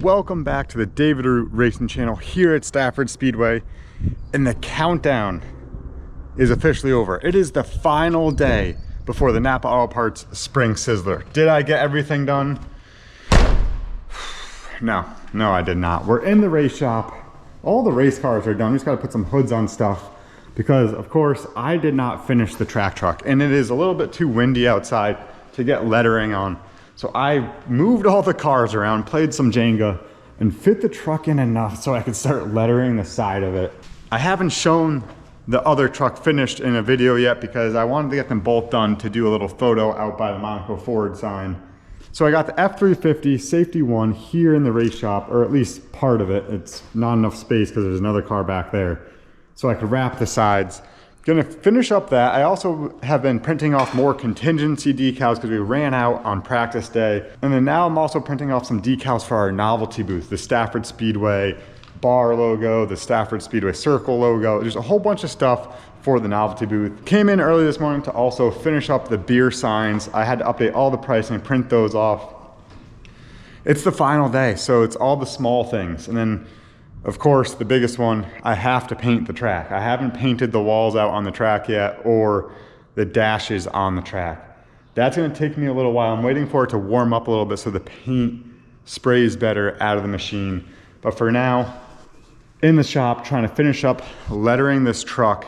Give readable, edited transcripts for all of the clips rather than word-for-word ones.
welcome back to the David Root Racing Channel here at Stafford Speedway. And the countdown is officially over. It is the final day before the NAPA Auto Parts Spring Sizzler. Did I get everything done? No, I did not. We're in the race shop. All the race cars are done. We just gotta put some hoods on stuff because, of course, I did not finish the track truck and it is a little bit too windy outside to get lettering on. So I moved all the cars around, played some Jenga, and fit the truck in enough so I could start lettering the side of it. I haven't shown the other truck finished in a video yet because I wanted to get them both done to do a little photo out by the Monaco Ford sign. So I got the F350 Safety 1 here in the race shop, or at least part of it. It's not enough space because there's another car back there. So I could wrap the sides. Gonna finish up that. I also have been printing off more contingency decals because we ran out on practice day. And then now I'm also printing off some decals for our novelty booth, the Stafford Speedway bar logo, the Stafford Speedway circle logo. There's a whole bunch of stuff for the novelty booth. Came in early this morning to also finish up the beer signs. I had to update all the pricing and print those off. It's the final day, so it's all the small things. And then, of course, the biggest one, I have to paint the track. I haven't painted the walls out on the track yet or the dashes on the track. That's gonna take me a little while. I'm waiting for it to warm up a little bit so the paint sprays better out of the machine. But for now, in the shop, trying to finish up lettering this truck.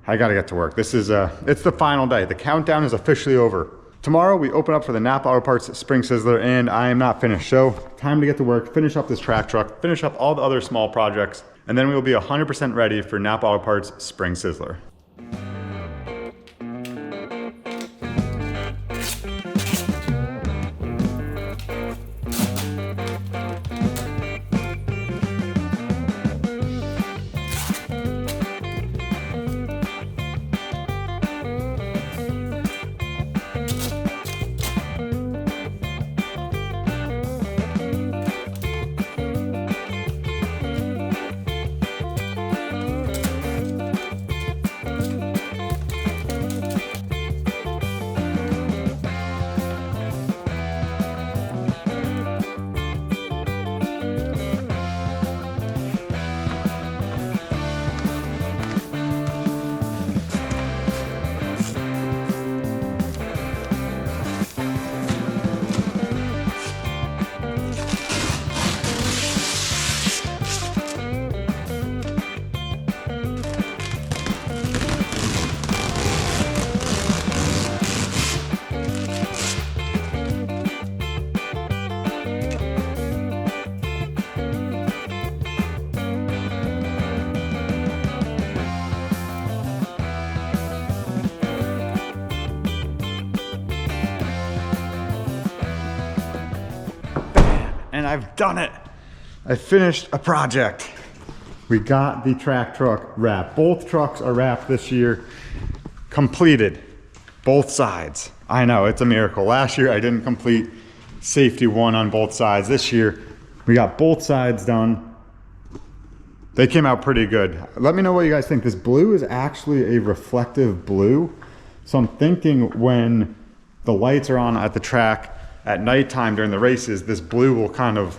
I gotta get to work. This is, it's the final day. The countdown is officially over. Tomorrow we open up for the NAPA Auto Parts Spring Sizzler and I am not finished. So time to get to work, finish up this track truck, finish up all the other small projects, and then we will be 100% ready for NAPA Auto Parts Spring Sizzler. And I've done it. I finished a project. We got the track truck wrapped. Both trucks are wrapped this year. Completed, both sides. I know, it's a miracle. Last year I didn't complete Safety 1 on both sides. This year we got both sides done. They came out pretty good. Let me know what you guys think. This blue is actually a reflective blue. So I'm thinking when the lights are on at the track at nighttime during the races, this blue will kind of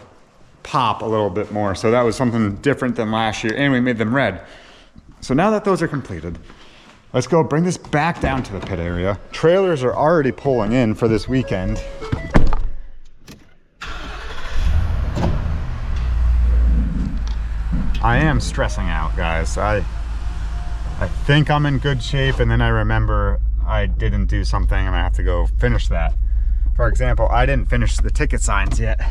pop a little bit more. So that was something different than last year, and we made them red. So now that those are completed, let's go bring this back down to the pit area. Trailers are already pulling in for this weekend. I am stressing out, guys. I think I'm in good shape, and then I remember I didn't do something and I have to go finish that. For example, I didn't finish the ticket signs yet.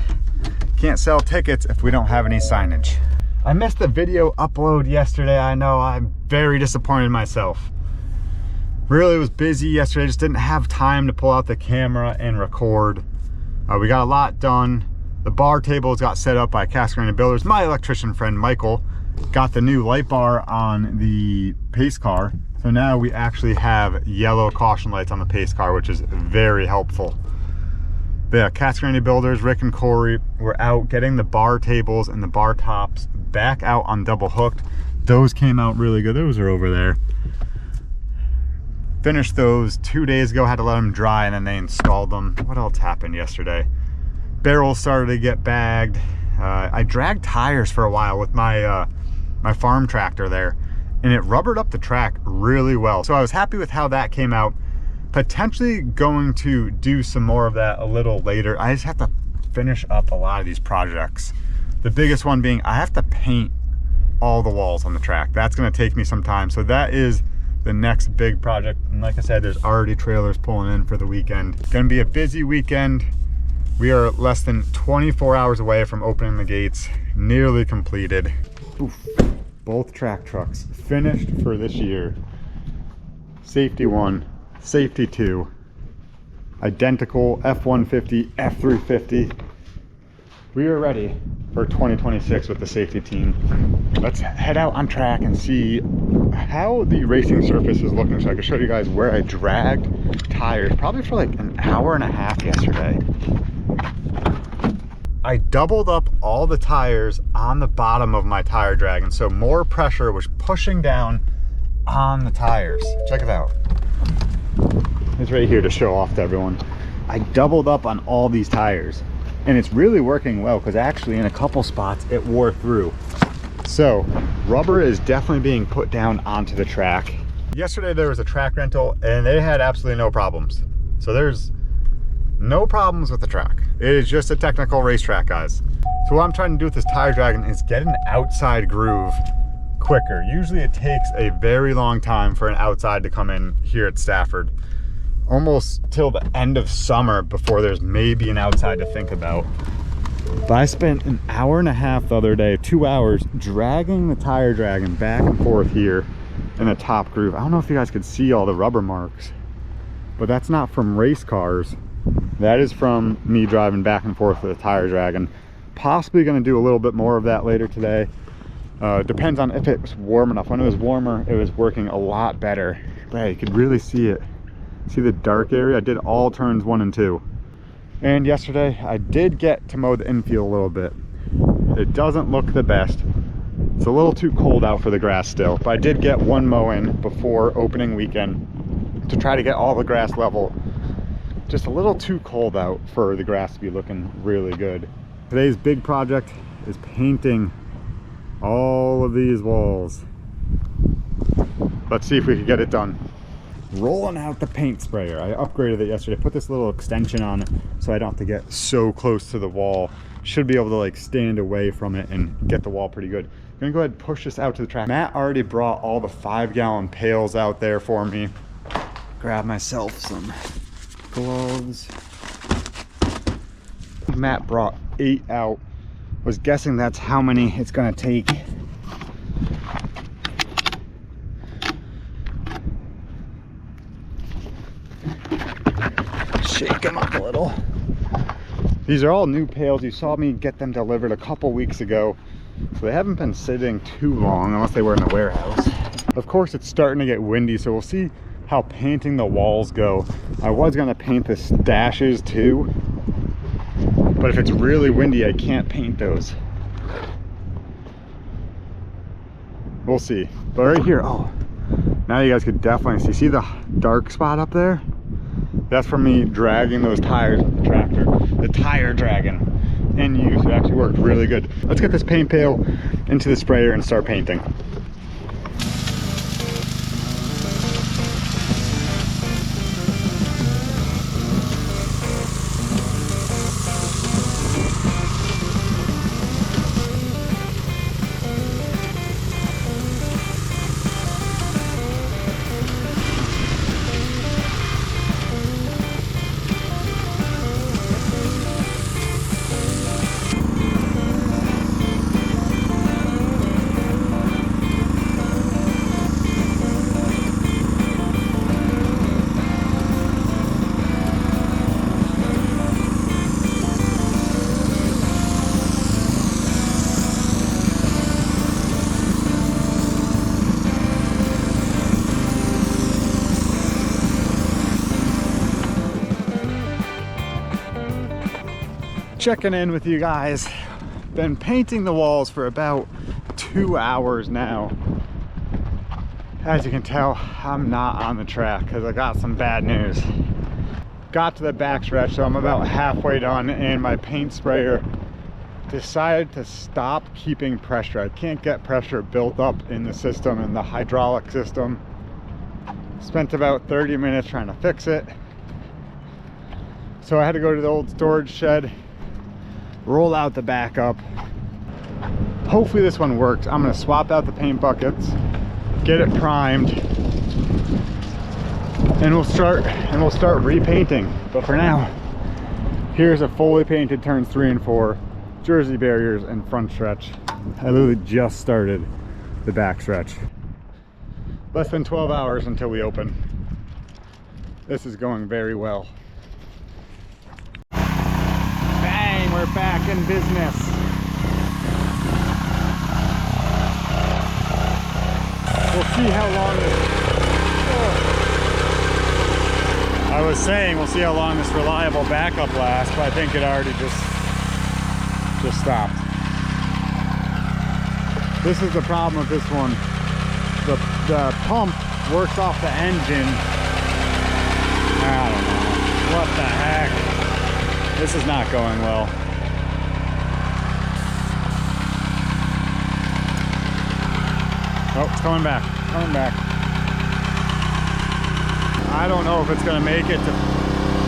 Can't sell tickets if we don't have any signage. I missed the video upload yesterday. I know, I'm very disappointed in myself. Really was busy yesterday, just didn't have time to pull out the camera and record. We got a lot done. The bar tables got set up by Casagrande Builders. My electrician friend Michael got the new light bar on the pace car. So now we actually have yellow caution lights on the pace car, which is very helpful. But yeah, Casagrande Builders, Rick and Corey were out getting the bar tables and the bar tops back out on double hooked. Those came out really good. Those are over there. Finished those 2 days ago, had to let them dry and then they installed them. What else happened yesterday? barrels started to get bagged. I dragged tires for a while with my my farm tractor there, and it rubbered up the track really well. So I was happy with how that came out. Potentially going to do some more of that a little later. I just have to finish up a lot of these projects. The biggest one being I have to paint all the walls on the track. That's going to take me some time. So that is the next big project. And like I said, there's already trailers pulling in for the weekend. It's going to be a busy weekend. We are less than 24 hours away from opening the gates, nearly completed. Oof. Both track trucks finished for this year. Safety 1, safety 2, identical F-150, F-350. We are ready for 2026 with the safety team. Let's head out on track and see how the racing surface is looking, so I can show you guys where I dragged tires, probably for like an hour and a half yesterday. I doubled up all the tires on the bottom of my tire drag, and so more pressure was pushing down on the tires. Check it out. It's right here to show off to everyone. I doubled up on all these tires, and it's really working well because actually in a couple spots it wore through. So rubber is definitely being put down onto the track. Yesterday there was a track rental and they had absolutely no problems. So there's no problems with the track. It is just a technical racetrack, guys. So what I'm trying to do with this tire dragging is get an outside groove quicker. Usually it takes a very long time for an outside to come in here at Stafford. Almost till the end of summer before there's maybe an outside to think about. But I spent an hour and a half the other day, 2 hours, dragging the tire dragging back and forth here in the top groove. I don't know if you guys could see all the rubber marks, but that's not from race cars. That is from me driving back and forth with the tire dragging. Possibly going to do a little bit more of that later today. Depends on if it's warm enough. When it was warmer, it was working a lot better. But hey, you could really see it. See the dark area? I did all turns 1 and 2. And yesterday I did get to mow the infield a little bit. It doesn't look the best. It's a little too cold out for the grass still, but I did get one mow in before opening weekend to try to get all the grass level. Just a little too cold out for the grass to be looking really good. Today's big project is painting all of these walls. Let's see if we can get it done. Rolling out the paint sprayer. I upgraded it yesterday. Put this little extension on it so I don't have to get so close to the wall. Should be able to like stand away from it and get the wall pretty good. I'm gonna go ahead and push this out to the track. Matt already brought all the 5-gallon pails out there for me. Grab myself some gloves. Matt brought 8 out. Was guessing that's how many it's gonna take. Shake them up a little. These are all new pails. You saw me get them delivered a couple weeks ago, so they haven't been sitting too long unless they were in the warehouse. Of course it's starting to get windy, so we'll see how painting the walls go. I was going to paint the stashes too, but if it's really windy I can't paint those. We'll see. But right here, oh, now you guys could definitely see the dark spot up there? That's from me dragging those tires with the tractor. The tire dragging in use. It actually worked really good. Let's get this paint pail into the sprayer and start painting. Checking in with you guys. Been painting the walls for about 2 hours now. As you can tell, I'm not on the track because I got some bad news. got to the backstretch, so I'm about halfway done, and my paint sprayer decided to stop keeping pressure. I can't get pressure built up in the system, in the hydraulic system. Spent about 30 minutes trying to fix it. So I had to go to the old storage shed, roll out the backup. Hopefully this one works. I'm gonna swap out the paint buckets, get it primed, and we'll start repainting. But for now, here's a fully painted turns 3 and 4, jersey barriers and front stretch. I literally just started the back stretch. Less than 12 hours until we open. This is going very well. Bang, we're back in business. We'll see how long this... I was saying we'll see how long this reliable backup lasts, but I think it already just stopped. This is the problem with this one. The pump works off the engine. I don't know. What the heck? This is not going well. Oh, it's coming back. Coming back. I don't know if it's going to make it to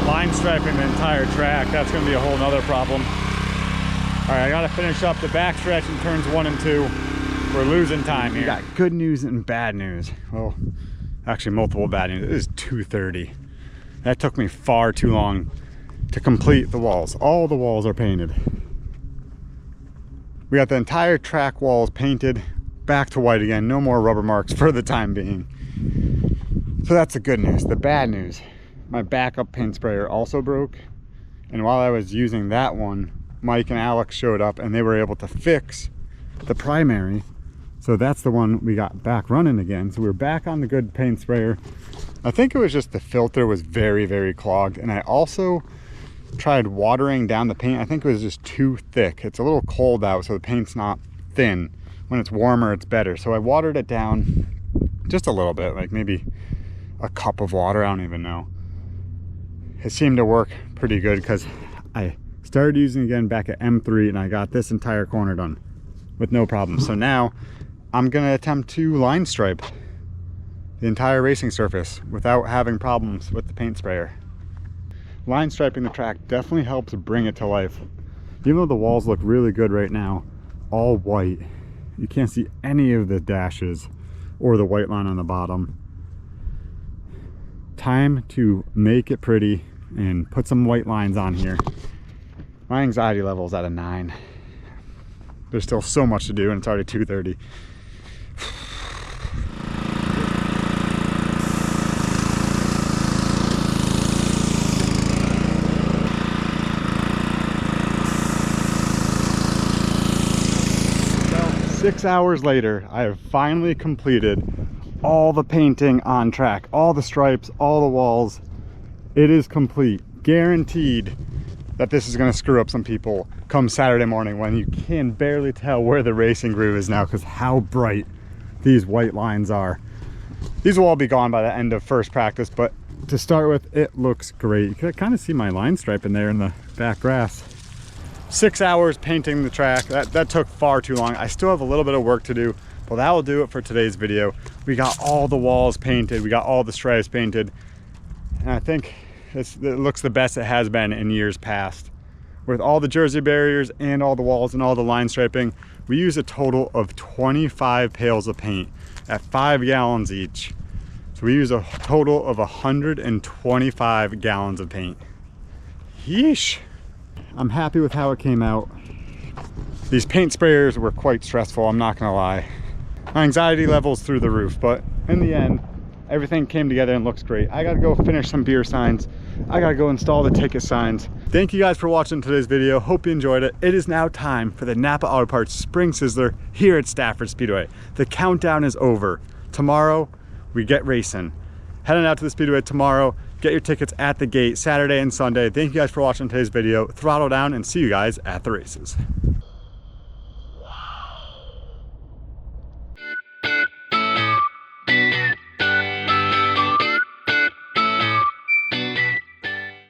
line striping the entire track. That's going to be a whole nother problem. All right, I got to finish up the back stretch in turns 1 and 2. We're losing time here. We got good news and bad news. Well, actually multiple bad news. It is 2:30. That took me far too long to complete the walls. All the walls are painted. We got the entire track walls painted back to white again. No more rubber marks for the time being. So that's the good news. The bad news, my backup paint sprayer also broke. And while I was using that one, Mike and Alex showed up and they were able to fix the primary. So that's the one we got back running again. So we're back on the good paint sprayer. I think it was just the filter was very, very clogged. And I also tried watering down the paint. I think it was just too thick. It's a little cold out, so the paint's not thin. When it's warmer, it's better. So I watered it down just a little bit, like maybe a cup of water, I don't even know. It seemed to work pretty good because I started using it again back at M3 and I got this entire corner done with no problem. So now I'm gonna attempt to line stripe the entire racing surface without having problems with the paint sprayer. Line striping the track definitely helps bring it to life. Even though the walls look really good right now, all white, you can't see any of the dashes or the white line on the bottom. Time to make it pretty and put some white lines on here. My anxiety level is at a 9. There's still so much to do and it's already 2:30. Well, 6 hours later, I have finally completed all the painting on track, all the stripes, all the walls. It is complete. Guaranteed that this is going to screw up some people come Saturday morning when you can barely tell where the racing groove is now because how bright these white lines are. These will all be gone by the end of first practice, but to start with, it looks great. You can kind of see my line stripe in there in the back grass. 6 hours painting the track. That took far too long. I still have a little bit of work to do, but that will do it for today's video. We got all the walls painted. We got all the stripes painted. And I think it looks the best it has been in years past. With all the jersey barriers and all the walls and all the line striping, we use a total of 25 pails of paint at 5 gallons each. So we use a total of 125 gallons of paint. Yeesh. I'm happy with how it came out. These paint sprayers were quite stressful, I'm not gonna lie. My anxiety level's through the roof, but in the end, everything came together and looks great. I gotta go finish some beer signs. I gotta go install the ticket signs. Thank you guys for watching today's video. Hope you enjoyed it. It is now time for the NAPA Auto Parts Spring Sizzler here at Stafford Speedway. The countdown is over. Tomorrow, we get racing. Heading out to the Speedway tomorrow. Get your tickets at the gate Saturday and Sunday. Thank you guys for watching today's video. Throttle down and see you guys at the races.